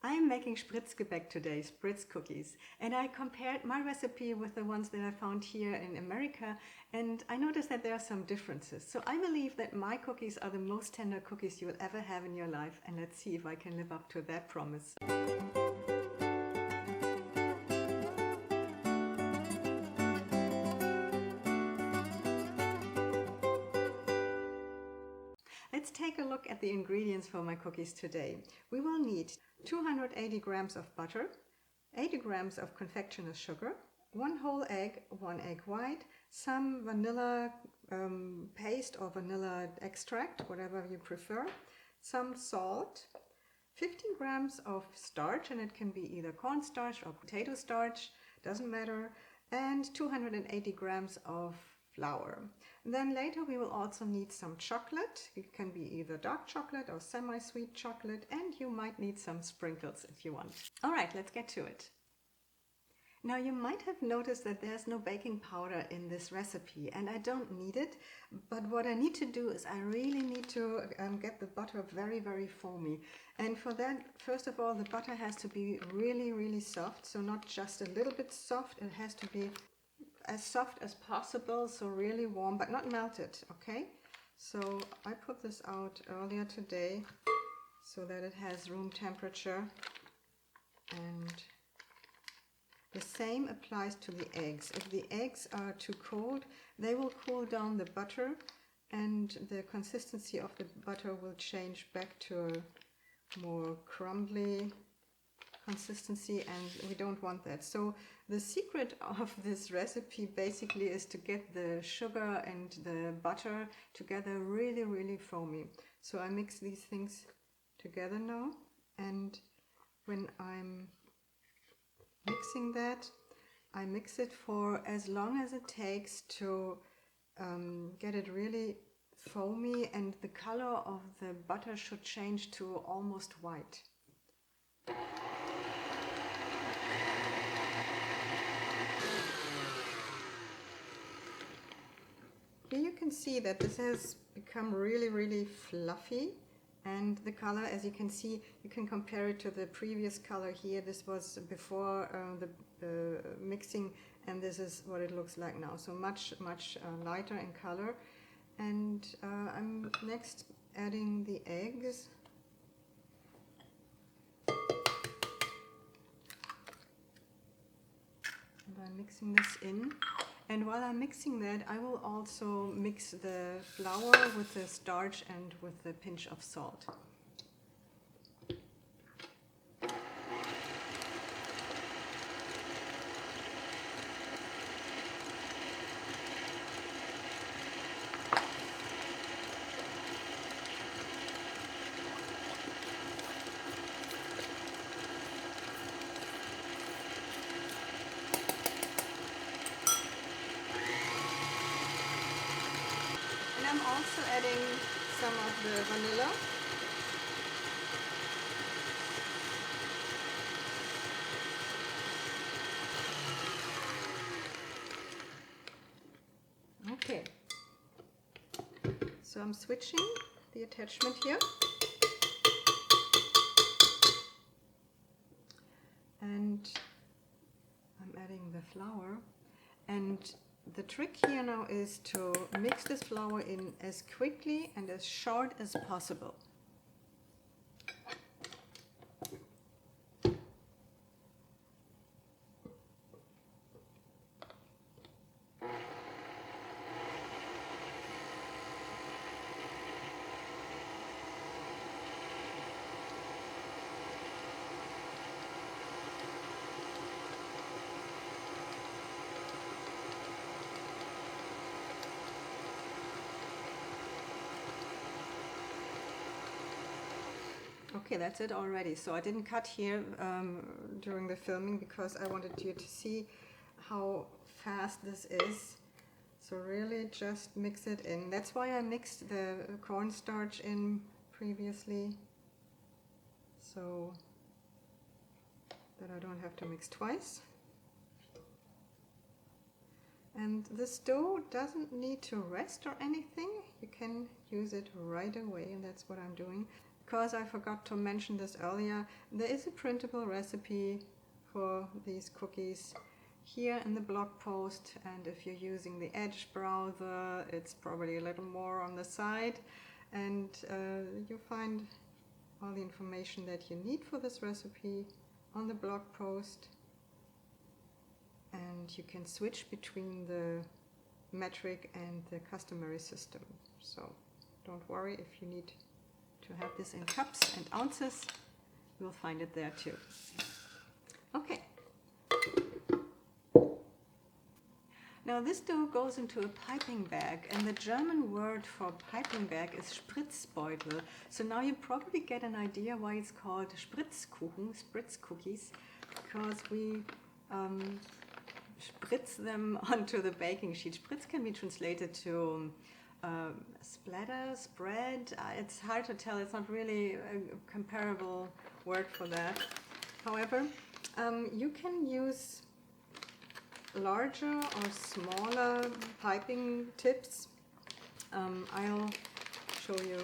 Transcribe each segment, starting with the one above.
I'm making Spritz today, Spritz cookies, and I compared my recipe with the ones that I found here in America, and I noticed that there are some differences. So I believe that my cookies are the most tender cookies you will ever have in your life, and let's see if I can live up to that promise. Let's take a look at the ingredients for my cookies today. We will need 280 grams of butter, 80 grams of confectioner's sugar, 1 whole egg, 1 egg white, some vanilla paste or vanilla extract, whatever you prefer, some salt, 15 grams of starch, and it can be either cornstarch or potato starch, doesn't matter, and 280 grams of flour. And then later we will also need some chocolate. It can be either dark chocolate or semi-sweet chocolate, and you might need some sprinkles if you want. All right, let's get to it. Now you might have noticed that there's no baking powder in this recipe, and I don't need it, but what I need to do is I really need to get the butter very, very foamy. And for that, first of all, the butter has to be really, really soft, so not just a little bit soft, it has to be as soft as possible, so really warm, but not melted, okay? So I put this out earlier today so that it has room temperature, and the same applies to the eggs. If the eggs are too cold, they will cool down the butter, and the consistency of the butter will change back to a more crumbly consistency, and we don't want that. So the secret of this recipe basically is to get the sugar and the butter together really, really foamy. So I mix these things together now, and when I'm mixing that, I mix it for as long as it takes to get it really foamy, and the color of the butter should change to almost white. Here you can see that this has become really, really fluffy, and the color, as you can see, you can compare it to the previous color here. This was before the mixing, and this is what it looks like now. So much lighter in color. And I'm next adding the eggs. And I'm mixing this in. And while I'm mixing that, I will also mix the flour with the starch and with the pinch of salt. I'm also adding some of the vanilla. Okay, so I'm switching the attachment here, and I'm adding the flour, and the trick here now is to mix this flour in as quickly and as short as possible. Okay, that's it already. So I didn't cut here during the filming because I wanted you to see how fast this is. So really just mix it in. That's why I mixed the cornstarch in previously, so that I don't have to mix twice. And this dough doesn't need to rest or anything. You can use it right away, and that's what I'm doing. because I forgot to mention this earlier, there is a printable recipe for these cookies here in the blog post, and if you're using the Edge browser, it's probably a little more on the side, and you'll find all the information that you need for this recipe on the blog post, and you can switch between the metric and the customary system. So don't worry if you need to have this in cups and ounces, you'll find it there too. Okay. Now this dough goes into a piping bag, and the German word for piping bag is Spritzbeutel. So now you probably get an idea why it's called Spritzkuchen, Spritz Cookies, because we spritz them onto the baking sheet. Spritz can be translated to splatter, spread. It's hard to tell, it's not really a comparable word for that. However, you can use larger or smaller piping tips. I'll show you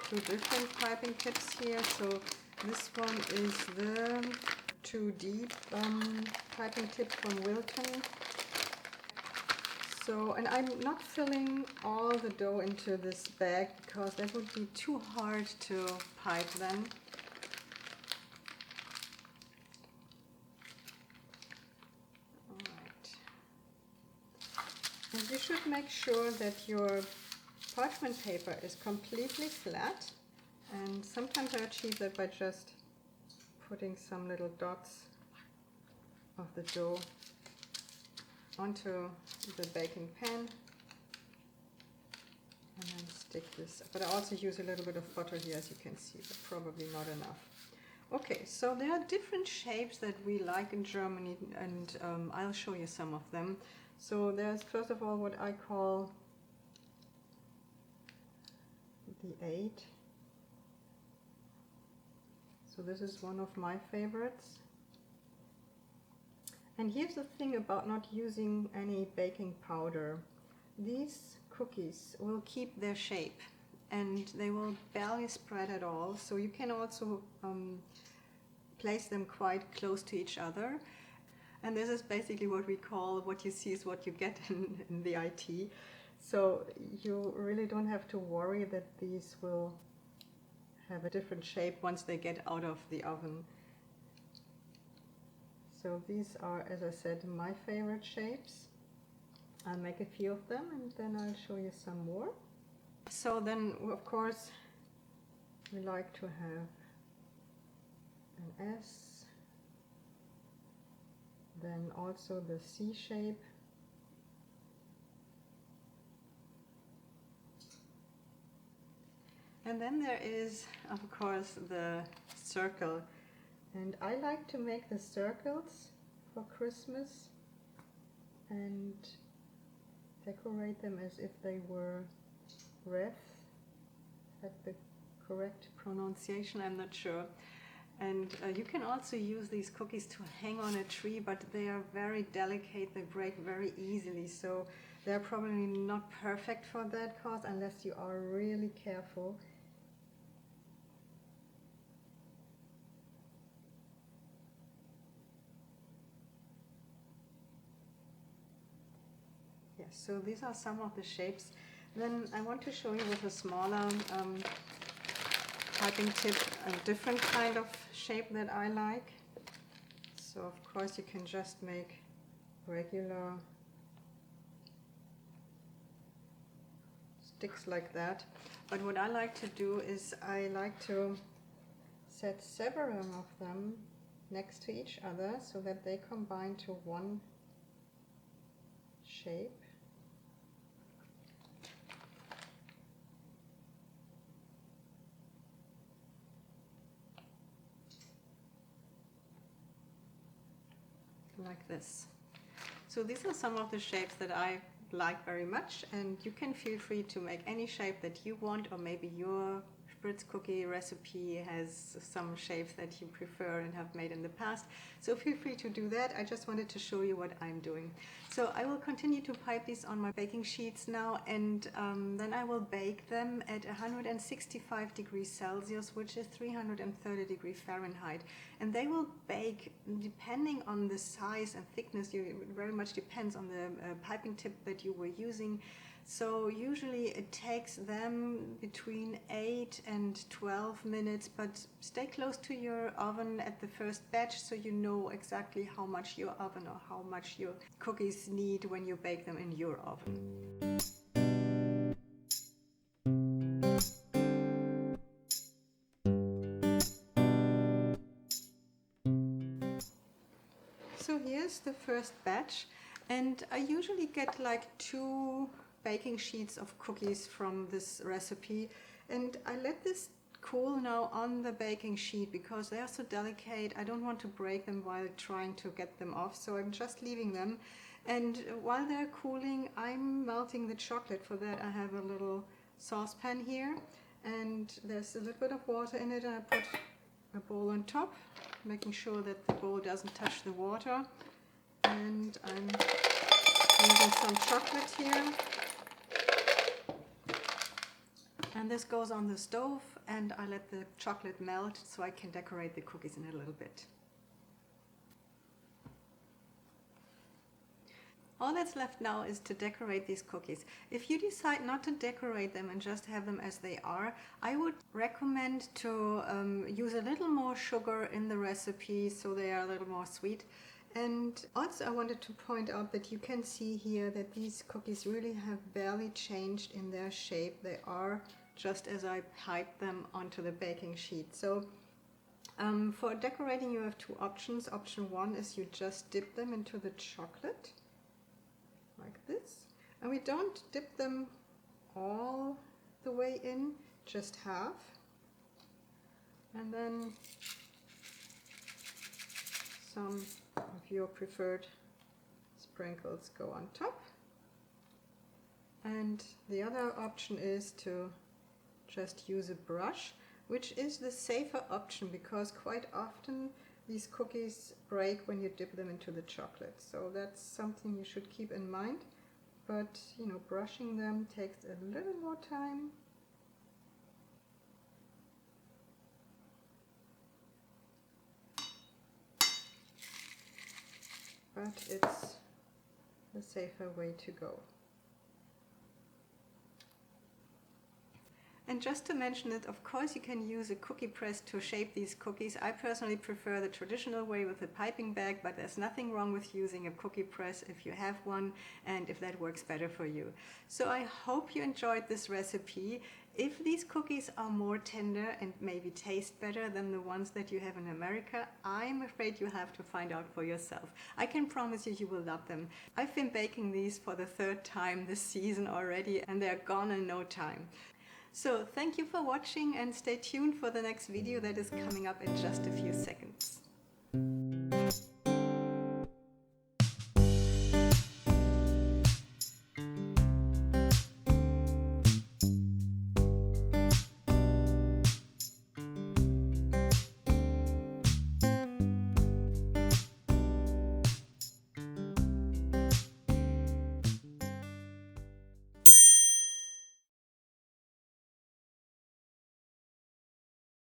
two different piping tips here. So this one is the 2 deep piping tip from Wilton. So, and I'm not filling all the dough into this bag because that would be too hard to pipe then. And you should make sure that your parchment paper is completely flat, and sometimes I achieve that by just putting some little dots of the dough onto the baking pan and then stick this. But I also use a little bit of butter here, as you can see, but probably not enough. Okay, so there are different shapes that we like in Germany, and I'll show you some of them. So there's first of all what I call the 8. So this is one of my favorites. And here's the thing about not using any baking powder. These cookies will keep their shape and they will barely spread at all. So you can also place them quite close to each other. And this is basically what we call what you see is what you get in the IT. So you really don't have to worry that these will have a different shape once they get out of the oven. So these are, as I said, my favorite shapes. I'll make a few of them and then I'll show you some more. So then, of course, we like to have an S. Then also the C shape. And then there is, of course, the circle. And I like to make the circles for Christmas and decorate them as if they were wreaths. Is that the correct pronunciation? I'm not sure. And you can also use these cookies to hang on a tree, but they are very delicate, they break very easily, so they're probably not perfect for that cause unless you are really careful. Yes, so these are some of the shapes. Then I want to show you with a smaller piping tip a different kind of shape that I like. So of course you can just make regular sticks like that. But what I like to do is I like to set several of them next to each other so that they combine to one shape. Like this. So these are some of the shapes that I like very much, and you can feel free to make any shape that you want, or maybe your Spritz cookie recipe has some shapes that you prefer and have made in the past. So feel free to do that. I just wanted to show you what I'm doing. So I will continue to pipe these on my baking sheets now, and then I will bake them at 165 degrees Celsius, which is 330 degrees Fahrenheit. And they will bake depending on the size and thickness. It very much depends on the piping tip that you were using. So usually it takes them between 8 and 12 minutes, but stay close to your oven at the first batch so you know exactly how much your oven or how much your cookies need when you bake them in your oven. So here's the first batch, and I usually get like 2 baking sheets of cookies from this recipe, and I let this cool now on the baking sheet because they are so delicate. I don't want to break them while trying to get them off, so I'm just leaving them. And while they're cooling, I'm melting the chocolate. For that I have a little saucepan here, and there's a little bit of water in it, and I put a bowl on top, making sure that the bowl doesn't touch the water. And I'm using some chocolate here. And this goes on the stove, and I let the chocolate melt so I can decorate the cookies in a little bit. All that's left now is to decorate these cookies. If you decide not to decorate them and just have them as they are, I would recommend to use a little more sugar in the recipe so they are a little more sweet. And also I wanted to point out that you can see here that these cookies really have barely changed in their shape. They are just as I piped them onto the baking sheet. So for decorating you have 2 options. Option 1 is you just dip them into the chocolate like this. And we don't dip them all the way in, just half. And then some of your preferred sprinkles go on top. And the other option is to just use a brush, which is the safer option because quite often these cookies break when you dip them into the chocolate. So that's something you should keep in mind. But you know, brushing them takes a little more time. But it's the safer way to go. And just to mention it, of course you can use a cookie press to shape these cookies. I personally prefer the traditional way with a piping bag, but there's nothing wrong with using a cookie press if you have one and if that works better for you. So I hope you enjoyed this recipe. If these cookies are more tender and maybe taste better than the ones that you have in America, I'm afraid you have to find out for yourself. I can promise you, you will love them. I've been baking these for the 3rd time this season already, and they're gone in no time. So thank you for watching, and stay tuned for the next video that is coming up in just a few seconds.